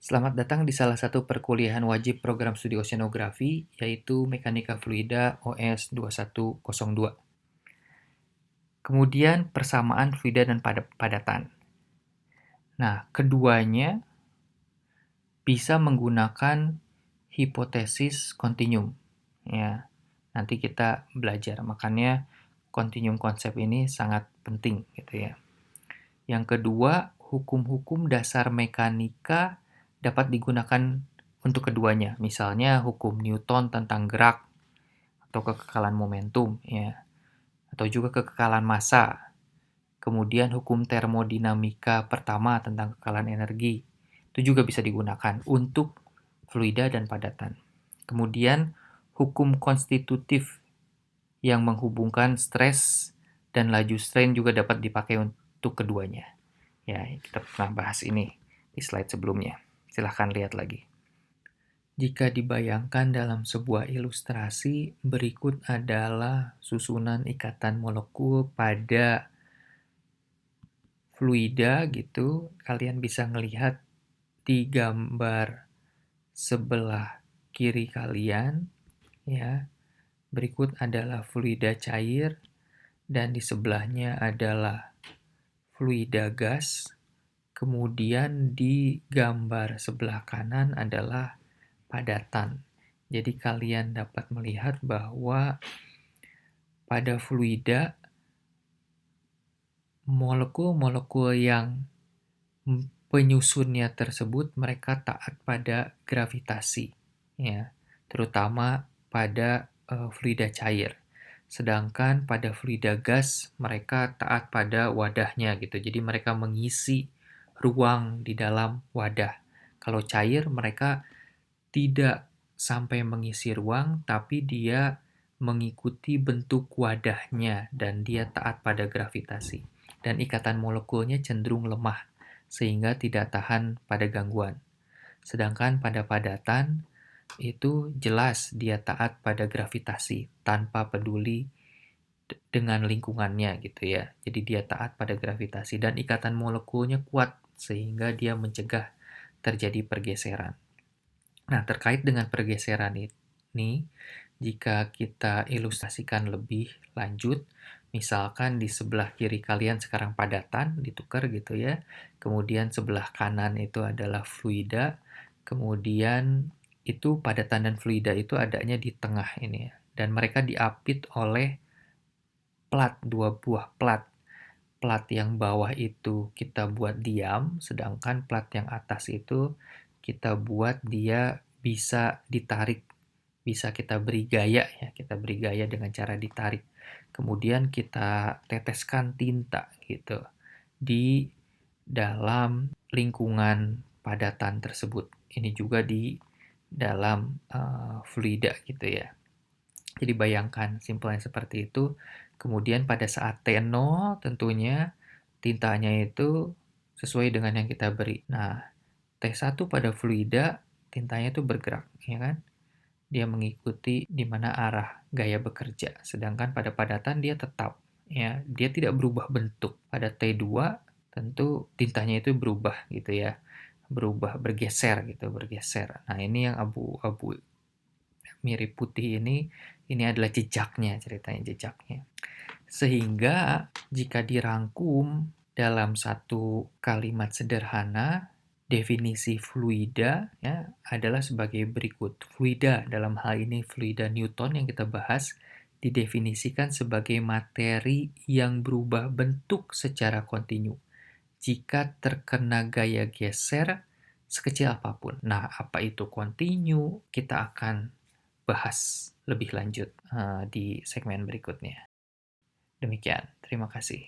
Selamat datang di salah satu perkuliahan wajib program studi oceanografi, yaitu Mekanika Fluida OS 2102. Kemudian persamaan fluida dan padatan. Nah, keduanya bisa menggunakan hipotesis kontinum. Ya, nanti kita belajar. Makanya kontinum konsep ini sangat penting gitu ya. Yang kedua, hukum-hukum dasar mekanika dapat digunakan untuk keduanya. Misalnya hukum Newton tentang gerak atau kekekalan momentum ya, atau juga kekekalan massa. Kemudian hukum termodinamika pertama tentang kekekalan energi. Itu juga bisa digunakan untuk fluida dan padatan. Kemudian hukum konstitutif yang menghubungkan stres dan laju strain juga dapat dipakai untuk keduanya. Ya, kita pernah bahas ini di slide sebelumnya. Silahkan lihat lagi. Jika dibayangkan dalam sebuah ilustrasi, berikut adalah susunan ikatan molekul pada fluida gitu. Kalian bisa melihat di gambar sebelah kiri kalian ya. Berikut adalah fluida cair dan di sebelahnya adalah fluida gas. Kemudian di gambar sebelah kanan adalah padatan. Jadi kalian dapat melihat bahwa pada fluida molekul-molekul yang penyusunnya tersebut mereka taat pada gravitasi ya, terutama pada fluida cair. Sedangkan pada fluida gas mereka taat pada wadahnya gitu. Jadi mereka mengisi ruang di dalam wadah. Kalau cair mereka tidak sampai mengisi ruang, tapi dia mengikuti bentuk wadahnya dan dia taat pada gravitasi. Dan ikatan molekulnya cenderung lemah, sehingga tidak tahan pada gangguan. Sedangkan pada padatan, itu jelas dia taat pada gravitasi, tanpa peduli dengan lingkungannya gitu ya. Jadi dia taat pada gravitasi dan ikatan molekulnya kuat, sehingga dia mencegah terjadi pergeseran. Nah, terkait dengan pergeseran ini, jika kita ilustrasikan lebih lanjut, misalkan di sebelah kiri kalian sekarang padatan, ditukar gitu ya. Kemudian sebelah kanan itu adalah fluida. Kemudian itu padatan dan fluida itu adanya di tengah ini ya. Dan mereka diapit oleh plat, dua buah plat. Plat yang bawah itu kita buat diam, sedangkan plat yang atas itu kita buat dia bisa ditarik, bisa kita beri gaya ya, kita beri gaya dengan cara ditarik. Kemudian kita teteskan tinta gitu di dalam lingkungan padatan tersebut. Ini juga di dalam fluida gitu ya. Jadi bayangkan simpelnya seperti itu. Kemudian pada saat T0 tentunya tintanya itu sesuai dengan yang kita beri. Nah, T1 pada fluida tintanya itu bergerak, ya kan? Dia mengikuti di mana arah gaya bekerja. Sedangkan pada padatan dia tetap, ya, dia tidak berubah bentuk. Pada T2 tentu tintanya itu berubah gitu ya. Berubah, bergeser gitu, bergeser. Nah, ini yang abu-abu mirip putih ini adalah jejaknya, ceritanya jejaknya. Sehingga jika dirangkum dalam satu kalimat sederhana, definisi fluida ya, adalah sebagai berikut. Fluida, dalam hal ini fluida Newton yang kita bahas, didefinisikan sebagai materi yang berubah bentuk secara kontinu jika terkena gaya geser sekecil apapun. Nah, apa itu kontinu? Kita akan bahas lebih lanjut di segmen berikutnya. Demikian, terima kasih.